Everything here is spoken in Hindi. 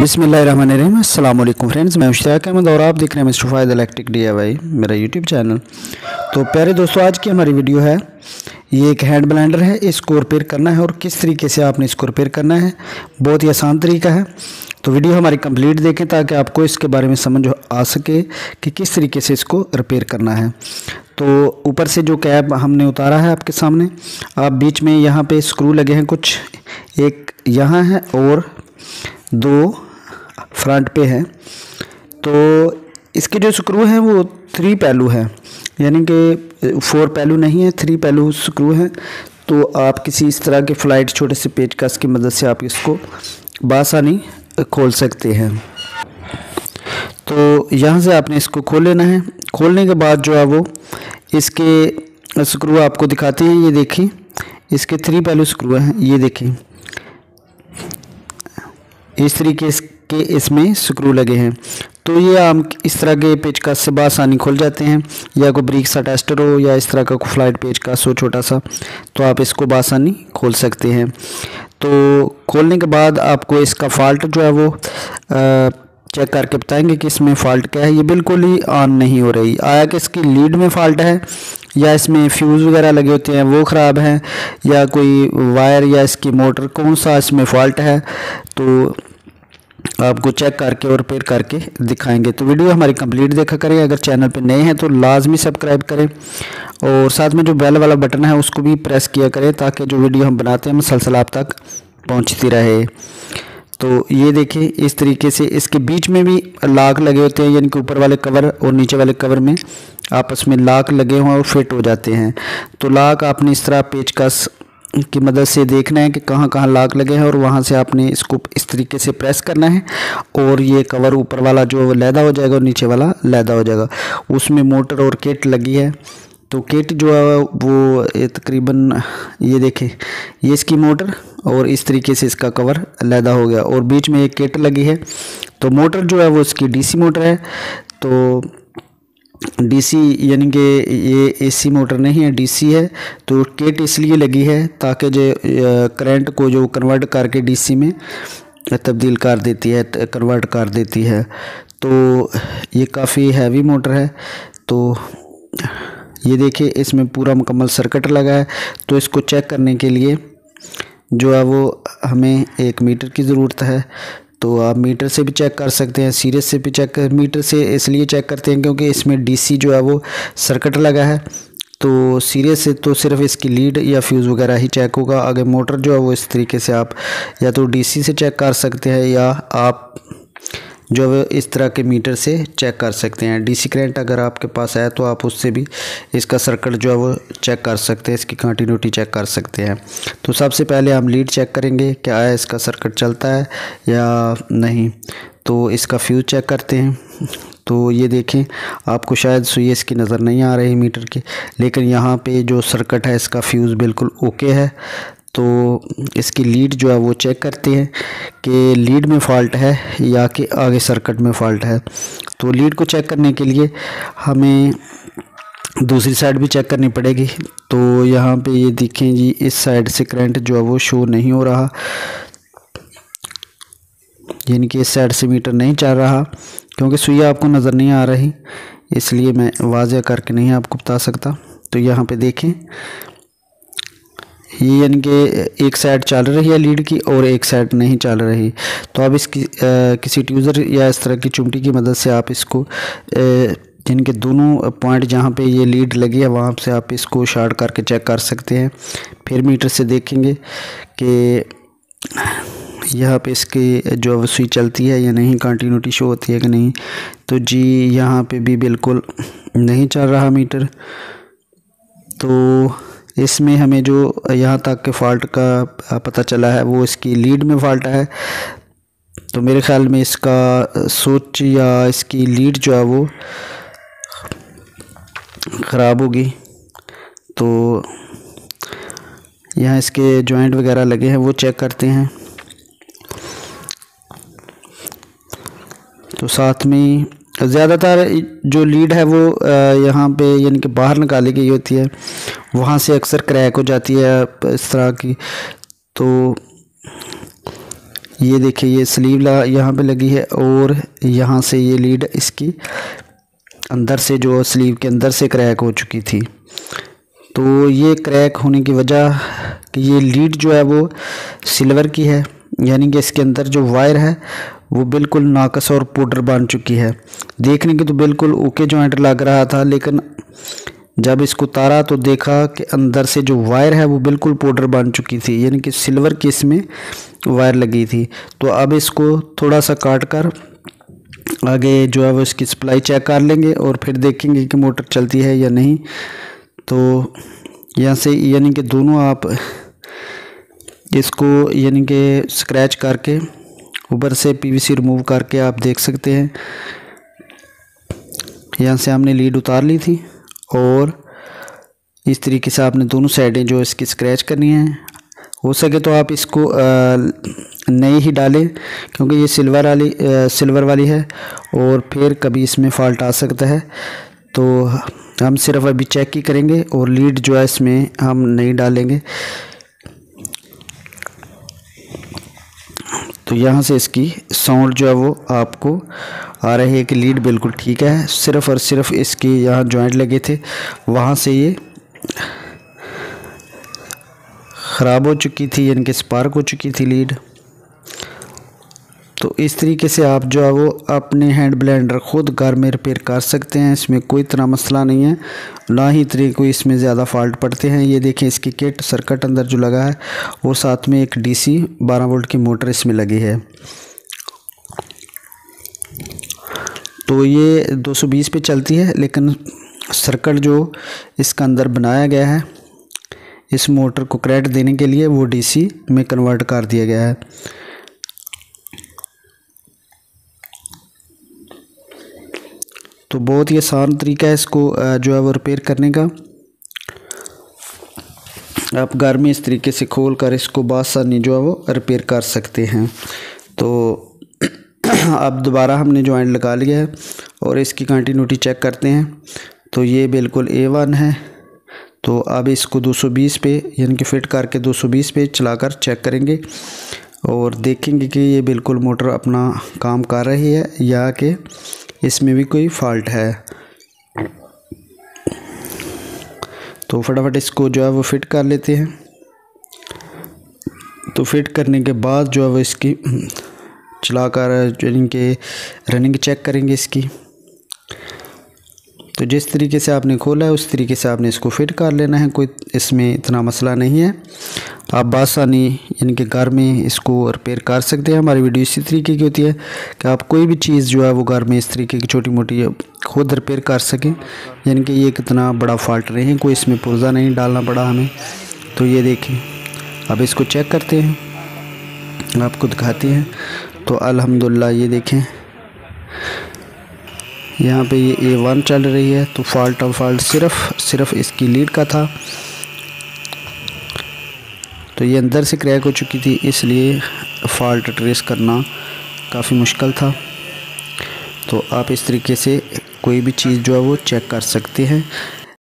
बिस्मिल्लाहिर्रहमानिर्रहीम। अस्सलाम वालेकुम फ्रेंड्स, मैं मुश्ताक अहमद और आप देख रहे हैं मिस्टर फ़ायद इलेक्ट्रिक DIY मेरा यूट्यूब चैनल। तो प्यारे दोस्तों, आज की हमारी वीडियो है, ये एक हैंड ब्लेंडर है, इसको रिपेयर करना है और किस तरीके से आपने इसको रिपेयर करना है। बहुत ही आसान तरीका है। तो वीडियो हमारी कंप्लीट देखें ताकि आपको इसके बारे में समझ आ सके कि किस तरीके से इसको रिपेयर करना है। तो ऊपर से जो कैप हमने उतारा है आपके सामने, आप बीच में यहाँ पे स्क्रू लगे हैं कुछ, एक यहाँ है और दो फ्रंट पे हैं। तो इसके जो स्क्रू हैं वो 3 पहलू हैं, यानी कि 4 पहलू नहीं है, 3 पहलू स्क्रू हैं। तो आप किसी इस तरह के फ्लाइट छोटे से पेचकस की मदद से आप इसको बासानी खोल सकते हैं। तो यहाँ से आपने इसको खोल लेना है। खोलने के बाद जो है वो इसके स्क्रू आपको दिखाते हैं, ये देखें, इसके 3 पहलू स्क्रू हैं, ये देखें, इस तरीके के इसमें स्क्रू लगे हैं। तो ये हम इस तरह के पेचकस से बासानी खोल जाते हैं, या कोई ब्रिक सा टेस्टर हो या इस तरह का कोई फ्लाइट पेचकस हो छोटा सा, तो आप इसको बासानी खोल सकते हैं। तो खोलने के बाद आपको इसका फॉल्ट जो है वो चेक करके बताएंगे कि इसमें फ़ॉल्ट क्या है। ये बिल्कुल ही ऑन नहीं हो रही, आया कि इसकी लीड में फ़ॉल्ट है या इसमें फ्यूज़ वगैरह लगे होते हैं वो ख़राब हैं, या कोई वायर या इसकी मोटर, कौन सा इसमें फ़ॉल्ट है, तो आपको चेक करके और रिपेयर करके दिखाएंगे। तो वीडियो हमारी कंप्लीट देखा करें। अगर चैनल पे नए हैं तो लाजमी सब्सक्राइब करें और साथ में जो बेल वाला बटन है उसको भी प्रेस किया करें ताकि जो वीडियो हम बनाते हैं मुसलसल आप तक पहुंचती रहे। तो ये देखिए, इस तरीके से इसके बीच में भी लाक लगे होते हैं, यानी कि ऊपर वाले कवर और नीचे वाले कवर में आपस में लाक लगे हुए और फिट हो जाते हैं। तो लाक आपने इस तरह पेचकस की मदद से देखना है कि कहाँ कहाँ लाक लगे हैं और वहाँ से आपने इसको इस तरीके से प्रेस करना है और ये कवर ऊपर वाला जो लैदा हो जाएगा और नीचे वाला लैदा हो जाएगा। उसमें मोटर और किट लगी है। तो किट जो है वो तकरीबन, ये देखें, ये इसकी मोटर और इस तरीके से इसका कवर लैदा हो गया और बीच में एक किट लगी है। तो मोटर जो है वो इसकी DC मोटर है। तो DC यानी कि ये AC मोटर नहीं है, DC है। तो किट इसलिए लगी है ताकि जो करंट को जो कन्वर्ट करके DC में तब्दील कर देती है, कन्वर्ट कर देती है। तो ये काफ़ी हैवी मोटर है। तो ये देखिए, इसमें पूरा मुकम्मल सर्किट लगा है। तो इसको चेक करने के लिए जो है वो हमें एक मीटर की ज़रूरत है। तो आप मीटर से भी चेक कर सकते हैं, सीरीज से भी चेक कर, मीटर से इसलिए चेक करते हैं क्योंकि इसमें DC जो है वो सर्किट लगा है। तो सीरीज से तो सिर्फ इसकी लीड या फ्यूज़ वगैरह ही चेक होगा। आगे मोटर जो है वो इस तरीके से आप या तो DC से चेक कर सकते हैं या आप जो है इस तरह के मीटर से चेक कर सकते हैं। DC करंट अगर आपके पास है तो आप उससे भी इसका सर्किट जो है वो चेक कर सकते हैं, इसकी कंटिन्यूटी चेक कर सकते हैं। तो सबसे पहले हम लीड चेक करेंगे, क्या है इसका सर्किट चलता है या नहीं। तो इसका फ्यूज़ चेक करते हैं। तो ये देखें, आपको शायद सुई इसकी नज़र नहीं आ रही मीटर की, लेकिन यहाँ पे जो सर्किट है इसका फ्यूज़ बिल्कुल ओके है। तो इसकी लीड जो है वो चेक करते हैं कि लीड में फ़ॉल्ट है या कि आगे सर्किट में फ़ॉल्ट है। तो लीड को चेक करने के लिए हमें दूसरी साइड भी चेक करनी पड़ेगी। तो यहाँ पे ये देखें जी, इस साइड से करंट जो है वो शो नहीं हो रहा, यानी कि इस साइड से मीटर नहीं चल रहा, क्योंकि सुई आपको नज़र नहीं आ रही इसलिए मैं वाज़ेह करके नहीं आपको बता सकता। तो यहाँ पे देखें, ये यानी कि एक साइड चल रही है लीड की और एक साइड नहीं चल रही। तो अब इसकी किसी ट्यूज़र या इस तरह की चिमटी की मदद से आप इसको जिनके दोनों पॉइंट जहाँ पे ये लीड लगी है वहाँ से आप इसको शॉर्ट करके चेक कर सकते हैं। फिर मीटर से देखेंगे कि यहाँ पे इसकी जो सुई चलती है या नहीं, कंटिन्यूटी शो होती है कि नहीं। तो जी, यहाँ पे भी बिल्कुल नहीं चल रहा मीटर। तो इसमें हमें जो यहाँ तक के फ़ॉल्ट का पता चला है वो इसकी लीड में फ़ॉल्ट है। तो मेरे ख़्याल में इसका स्विच या इसकी लीड जो है वो ख़राब होगी। तो यहाँ इसके जॉइंट वगैरह लगे हैं वो चेक करते हैं। तो साथ में ज़्यादातर जो लीड है वो यहाँ पे यानी कि बाहर निकाली गई होती है, वहाँ से अक्सर क्रैक हो जाती है इस तरह की। तो ये देखिए ये स्लीव यहाँ पे लगी है और यहाँ से ये लीड इसकी अंदर से जो स्लीव के अंदर से क्रैक हो चुकी थी। तो ये क्रैक होने की वजह कि ये लीड जो है वो सिल्वर की है, यानी कि इसके अंदर जो वायर है वो बिल्कुल नाकस और पाउडर बन चुकी है। देखने की तो बिल्कुल ओके जॉइंट लग रहा था, लेकिन जब इसको उतारा तो देखा कि अंदर से जो वायर है वो बिल्कुल पाउडर बन चुकी थी, यानी कि सिल्वर की इसमें वायर लगी थी। तो अब इसको थोड़ा सा काट कर आगे जो है वो इसकी सप्लाई चेक कर लेंगे और फिर देखेंगे कि मोटर चलती है या नहीं। तो यहाँ से यानी कि दोनों आप इसको यानी कि स्क्रैच करके ऊपर से पीवीसी रिमूव करके आप देख सकते हैं। यहाँ से हमने लीड उतार ली थी और इस तरीके से आपने दोनों साइडें जो इसकी स्क्रैच करनी है। हो सके तो आप इसको नई ही डालें, क्योंकि ये सिल्वर वाली है और फिर कभी इसमें फॉल्ट आ सकता है। तो हम सिर्फ अभी चेक ही करेंगे और लीड जो है इसमें हम नहीं डालेंगे। तो यहाँ से इसकी साउंड जो है वो आपको आ रही है कि लीड बिल्कुल ठीक है। सिर्फ और सिर्फ इसकी यहाँ जॉइंट लगे थे, वहाँ से ये ख़राब हो चुकी थी, यानी कि स्पार्क हो चुकी थी लीड। तो इस तरीके से आप जो है वो अपने हैंड ब्लेंडर ख़ुद घर में रिपेयर कर सकते हैं। इसमें कोई इतना मसला नहीं है, ना ही इतने कोई इसमें ज़्यादा फॉल्ट पड़ते हैं। ये देखें इसकी किट सर्किट अंदर जो लगा है और साथ में एक डीसी 12 वोल्ट की मोटर इसमें लगी है। तो ये 220 पे चलती है, लेकिन सर्किट जो इसका अंदर बनाया गया है इस मोटर को करंट देने के लिए वो डीसी में कन्वर्ट कर दिया गया है। तो बहुत ही आसान तरीका है इसको जो है वो रिपेयर करने का। आप घर में इस तरीके से खोल कर इसको बासानी जो है वो रिपेयर कर सकते हैं। तो अब दोबारा हमने जॉइंट लगा लिया है और इसकी कंटिन्यूटी चेक करते हैं। तो ये बिल्कुल A1 है। तो अब इसको 220 पे यानी कि फ़िट करके 220 पे चलाकर चेक करेंगे और देखेंगे कि ये बिल्कुल मोटर अपना काम कर रही है या कि इसमें भी कोई फॉल्ट है। तो फटाफट इसको जो है वो फ़िट कर लेते हैं। तो फिट करने के बाद जो है वो इसकी चलाकर यानी कि रनिंग चेक करेंगे इसकी। तो जिस तरीके से आपने खोला है उस तरीके से आपने इसको फिट कर लेना है, कोई इसमें इतना मसला नहीं है। आप बासानी यानी कि घर में इसको रिपेयर कर सकते हैं। हमारी वीडियो इसी तरीके की होती है कि आप कोई भी चीज़ जो है वो घर में इस तरीके की छोटी मोटी खुद रिपेयर कर सकें, यानी कि ये कितना बड़ा फॉल्ट नहीं है, कोई इसमें पुर्जा नहीं डालना पड़ा हमें। तो ये देखें, अब इसको चेक करते हैं, आपको दिखाते हैं। तो अल्हम्दुलिल्लाह ये देखें यहाँ पे ये A1 चल रही है। तो फॉल्ट सिर्फ इसकी लीड का था। तो ये अंदर से क्रैक हो चुकी थी, इसलिए फॉल्ट ट्रेस करना काफ़ी मुश्किल था। तो आप इस तरीके से कोई भी चीज़ जो है वो चेक कर सकते हैं।